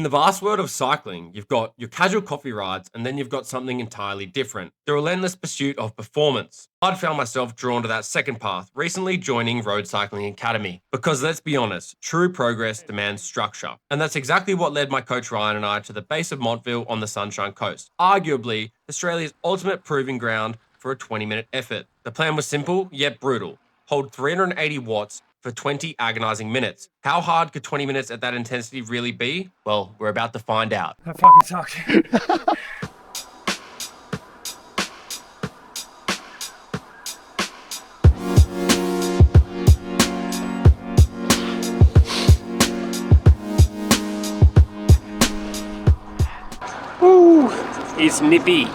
In the vast world of cycling, you've got your casual coffee rides, and then you've got something entirely different, the relentless pursuit of performance. I'd found myself drawn to that second path, recently joining Road Cycling Academy. Because let's be honest, true progress demands structure. And that's exactly what led my coach Ryan and I to the base of Montville on the Sunshine Coast, arguably Australia's ultimate proving ground for a 20-minute effort. The plan was simple, yet brutal. Hold 380 watts for 20 agonizing minutes. How hard could 20 minutes at that intensity really be? Well, we're about to find out. That fucking sucked. Woo, it's nippy.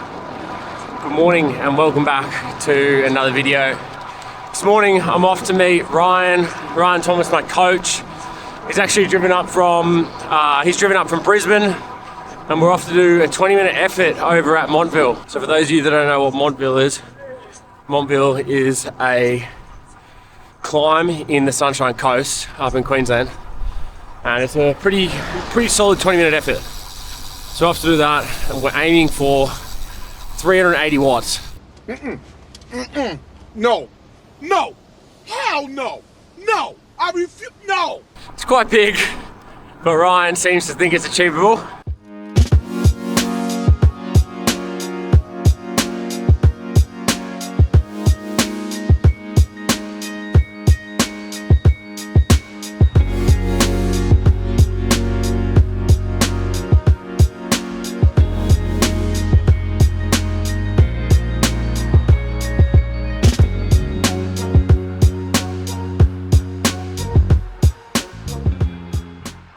Good morning and welcome back to another video. This morning I'm off to meet Ryan Thomas, my coach. He's actually driven up from Brisbane, and we're off to do a 20-minute effort over at Montville. So for those of you that don't know what Montville is a climb in the Sunshine Coast up in Queensland, and it's a pretty solid 20-minute effort. So off to do that, and we're aiming for 380 watts. No! Hell no! No! I refuse. No! It's quite big, but Ryan seems to think it's achievable.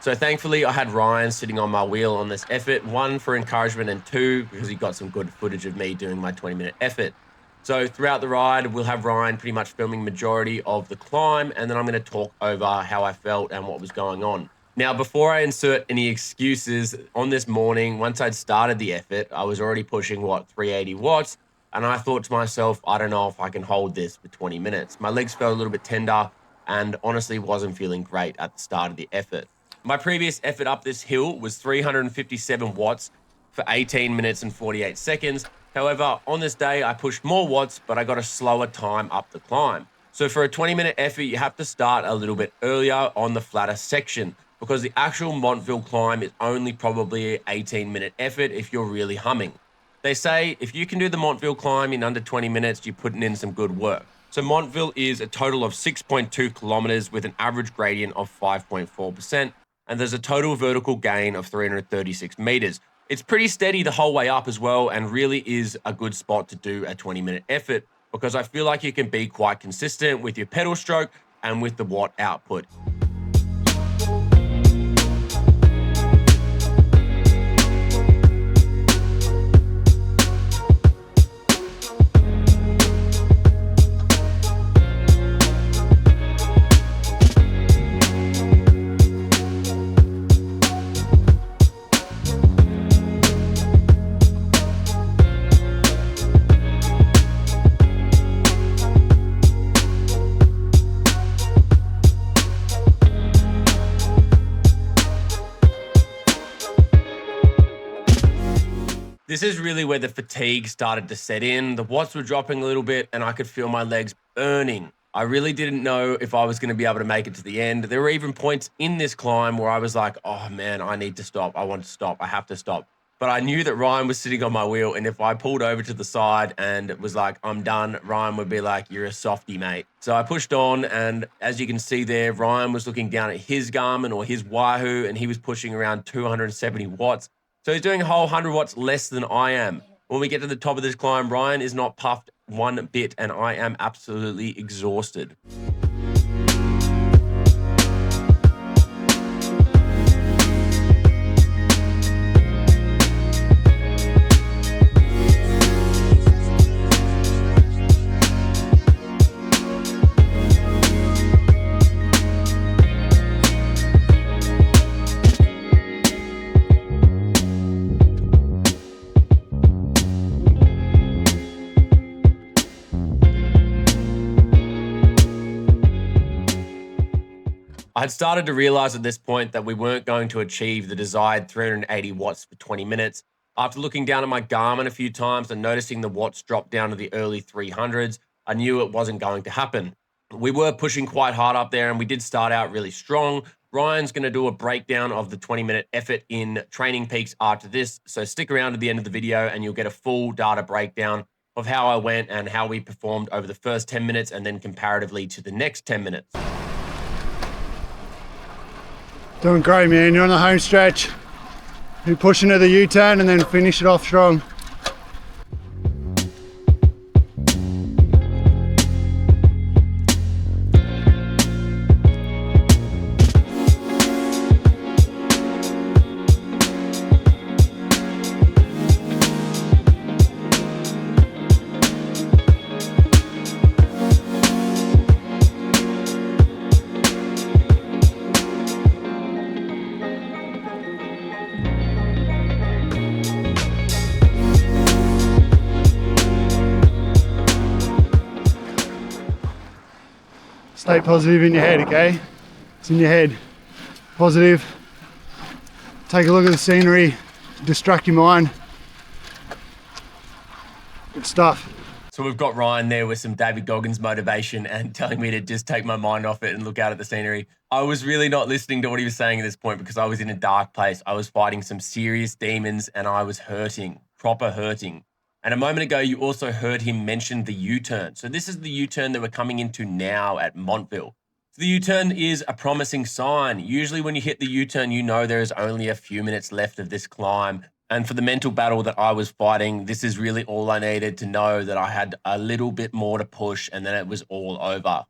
So thankfully I had Ryan sitting on my wheel on this effort, one for encouragement and two because he got some good footage of me doing my 20-minute effort. So throughout the ride, we'll have Ryan pretty much filming majority of the climb, and then I'm going to talk over how I felt and what was going on. Now, before I insert any excuses, on this morning, once I'd started the effort, I was already pushing, 380 watts, and I thought to myself, I don't know if I can hold this for 20 minutes. My legs felt a little bit tender and honestly wasn't feeling great at the start of the effort. My previous effort up this hill was 357 watts for 18 minutes and 48 seconds. However, on this day, I pushed more watts, but I got a slower time up the climb. So for a 20-minute effort, you have to start a little bit earlier on the flatter section because the actual Montville climb is only probably an 18-minute effort if you're really humming. They say if you can do the Montville climb in under 20 minutes, you're putting in some good work. So Montville is a total of 6.2 kilometers with an average gradient of 5.4%. And there's a total vertical gain of 336 meters. It's pretty steady the whole way up as well, and really is a good spot to do a 20-minute effort because I feel like you can be quite consistent with your pedal stroke and with the watt output. This is really where the fatigue started to set in. The watts were dropping a little bit and I could feel my legs burning. I really didn't know if I was going to be able to make it to the end. There were even points in this climb where I was like, oh man, I need to stop. I want to stop. I have to stop. But I knew that Ryan was sitting on my wheel, and if I pulled over to the side and was like, I'm done, Ryan would be like, you're a softie, mate. So I pushed on, and as you can see there, Ryan was looking down at his Garmin or his Wahoo, and he was pushing around 270 watts. So he's doing a whole 100 watts less than I am. When we get to the top of this climb, Ryan is not puffed one bit, and I am absolutely exhausted. I had started to realize at this point that we weren't going to achieve the desired 380 watts for 20 minutes. After looking down at my Garmin a few times and noticing the watts drop down to the early 300s, I knew it wasn't going to happen. We were pushing quite hard up there and we did start out really strong. Ryan's going to do a breakdown of the 20-minute effort in Training Peaks after this, so stick around to the end of the video and you'll get a full data breakdown of how I went and how we performed over the first 10 minutes and then comparatively to the next 10 minutes. Doing great, man. You're on the home stretch. You push into the U-turn and then finish it off strong. Stay positive in your head, okay? It's in your head. Positive. Take a look at the scenery, distract your mind. Good stuff. So we've got Ryan there with some David Goggins motivation and telling me to just take my mind off it and look out at the scenery. I was really not listening to what he was saying at this point because I was in a dark place. I was fighting some serious demons and I was hurting, proper hurting. And a moment ago, you also heard him mention the U-turn. So this is the U-turn that we're coming into now at Montville. So the U-turn is a promising sign. Usually when you hit the U-turn, you know there is only a few minutes left of this climb. And for the mental battle that I was fighting, this is really all I needed to know, that I had a little bit more to push and then it was all over.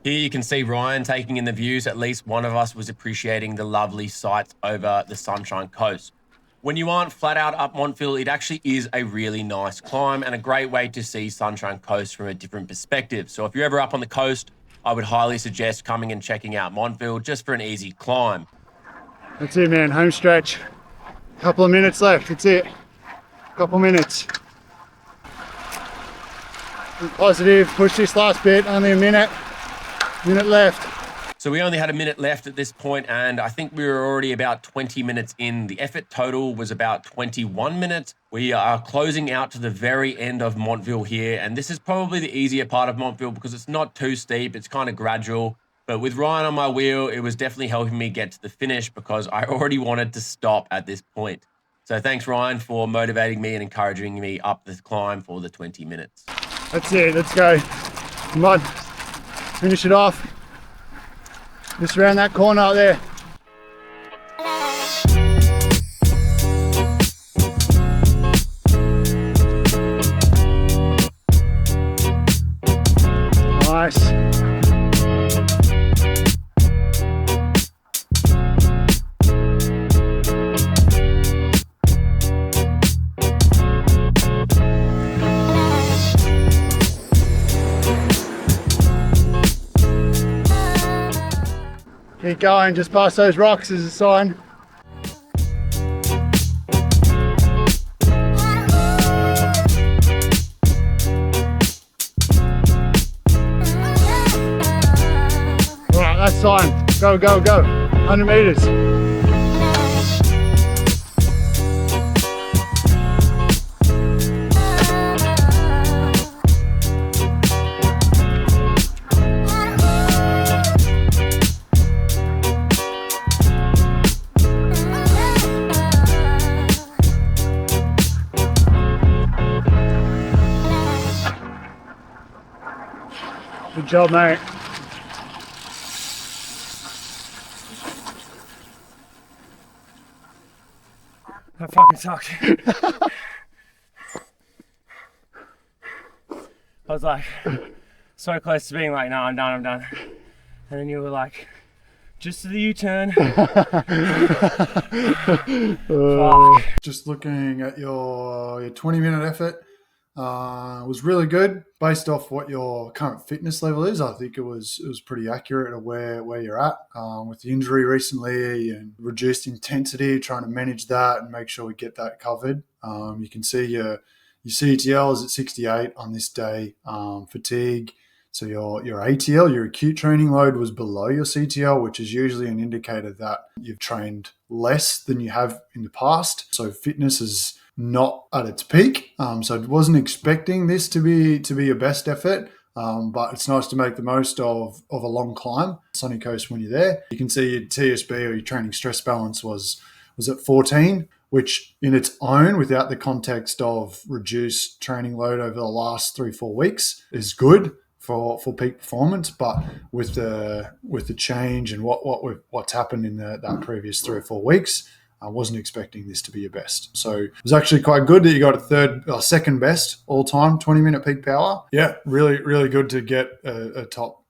Here you can see Ryan taking in the views. At least one of us was appreciating the lovely sights over the Sunshine Coast. When you aren't flat out up Montville, it actually is a really nice climb and a great way to see Sunshine Coast from a different perspective. So if you're ever up on the coast, I would highly suggest coming and checking out Montville just for an easy climb. That's it, man. Home stretch. Couple of minutes left. That's it. Couple minutes. Be positive. Push this last bit. Only a minute. Minute left. So we only had a minute left at this point, and I think we were already about 20 minutes in. The effort total was about 21 minutes. We are closing out to the very end of Montville here, and this is probably the easier part of Montville because it's not too steep. It's kind of gradual. But with Ryan on my wheel, it was definitely helping me get to the finish because I already wanted to stop at this point. So thanks, Ryan, for motivating me and encouraging me up the climb for the 20 minutes. That's it. Let's go. Come on. Finish it off. Just around that corner up there. Nice. Keep going, just past those rocks is a sign. Alright, that's time. Go, go, go. 100 meters. Good job, mate. That fucking sucked. I was like, so close to being like, no, I'm done, I'm done. And then you were like, just to the U-turn. Just looking at your 20-minute effort. was really good. Based off what your current fitness level is, I think it was pretty accurate of where you're at. With the injury recently and reduced intensity, trying to manage that and make sure we get that covered. You can see your CTL is at 68 on this day. Fatigue. So your ATL, your acute training load, was below your CTL, which is usually an indicator that you've trained less than you have in the past. So fitness is not at its peak. So I wasn't expecting this to be your best effort. But it's nice to make the most of a long climb. Sunny Coast when you're there. You can see your TSB or your training stress balance was at 14, which in its own, without the context of reduced training load over the last 3-4 weeks, is good for peak performance. But with the change and what's happened in that previous 3 or 4 weeks, I wasn't expecting this to be your best. So it was actually quite good that you got a second best all time 20-minute peak power. Yeah, really, really good to get a top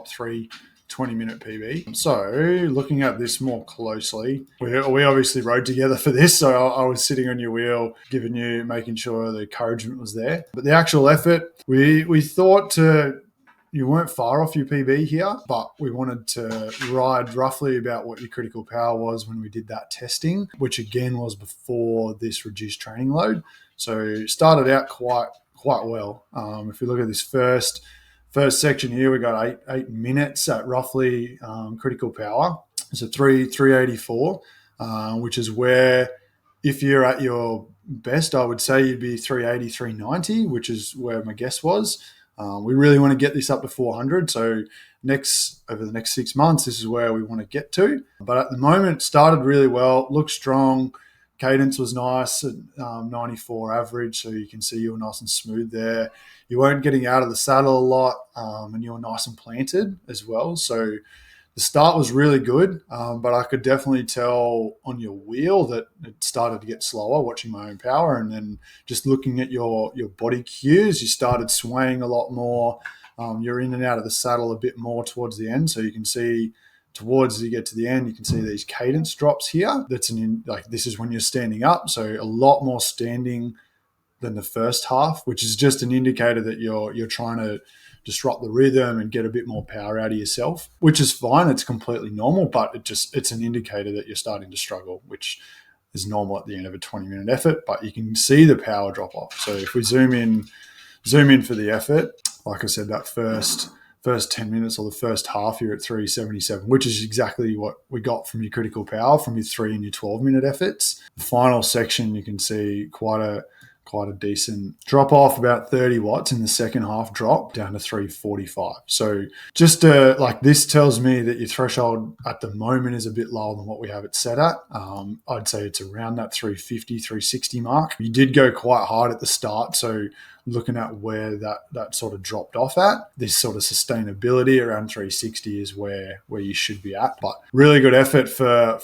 3 20-minute PB. So looking at this more closely, we obviously rode together for this. So I was sitting on your wheel, making sure the encouragement was there. But the actual effort, we thought you weren't far off your PB here, but we wanted to ride roughly about what your critical power was when we did that testing, which again was before this reduced training load. So started out quite well. If we look at this first section here, we got 8 minutes at roughly critical power. So 384, which is where, if you're at your best, I would say you'd be 380, 390, which is where my guess was. We really want to get this up to 400. So over the next 6 months, this is where we want to get to. But at the moment, it started really well, looked strong. Cadence was nice at 94 average. So you can see you were nice and smooth there. You weren't getting out of the saddle a lot, and you were nice and planted as well. So the start was really good, but I could definitely tell on your wheel that it started to get slower, watching my own power. And then just looking at your body cues, you started swaying a lot more. You're in and out of the saddle a bit more towards the end. So you can see as you get to the end, you can see these cadence drops here. This is when you're standing up. So a lot more standing than the first half, which is just an indicator that you're trying to disrupt the rhythm and get a bit more power out of yourself, which is fine. It's completely normal, but it's an indicator that you're starting to struggle, which is normal at the end of a 20-minute effort, but you can see the power drop off. So if we zoom in for the effort, like I said, that first 10 minutes or the first half, you're at 377, which is exactly what we got from your critical power from your 3 and your 12-minute efforts. The final section, you can see quite a decent drop off, about 30 watts in the second half drop down to 345. So just this tells me that your threshold at the moment is a bit lower than what we have it set at. I'd say it's around that 350, 360 mark. You did go quite hard at the start. So looking at where that sort of dropped off at, this sort of sustainability around 360 is where you should be at. But really good effort for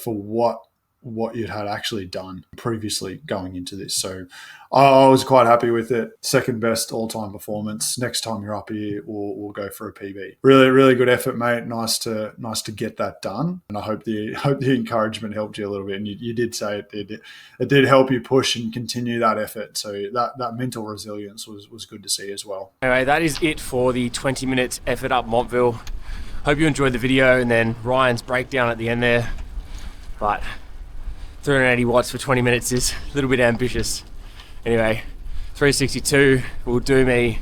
what you'd had actually done previously going into this. So I was quite happy with it. Second best all-time performance. Next time you're up here, we'll go for a PB. Really, really good effort, mate. Nice to get that done. And I hope the encouragement helped you a little bit. And you did say it did help you push and continue that effort. So that mental resilience was good to see as well. Anyway, that is it for the 20-minute effort up Montville. Hope you enjoyed the video, and then Ryan's breakdown at the end there. But 380 watts for 20 minutes is a little bit ambitious. Anyway, 362 will do me.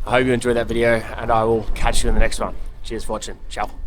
I hope you enjoyed that video, and I will catch you in the next one. Cheers for watching. Ciao.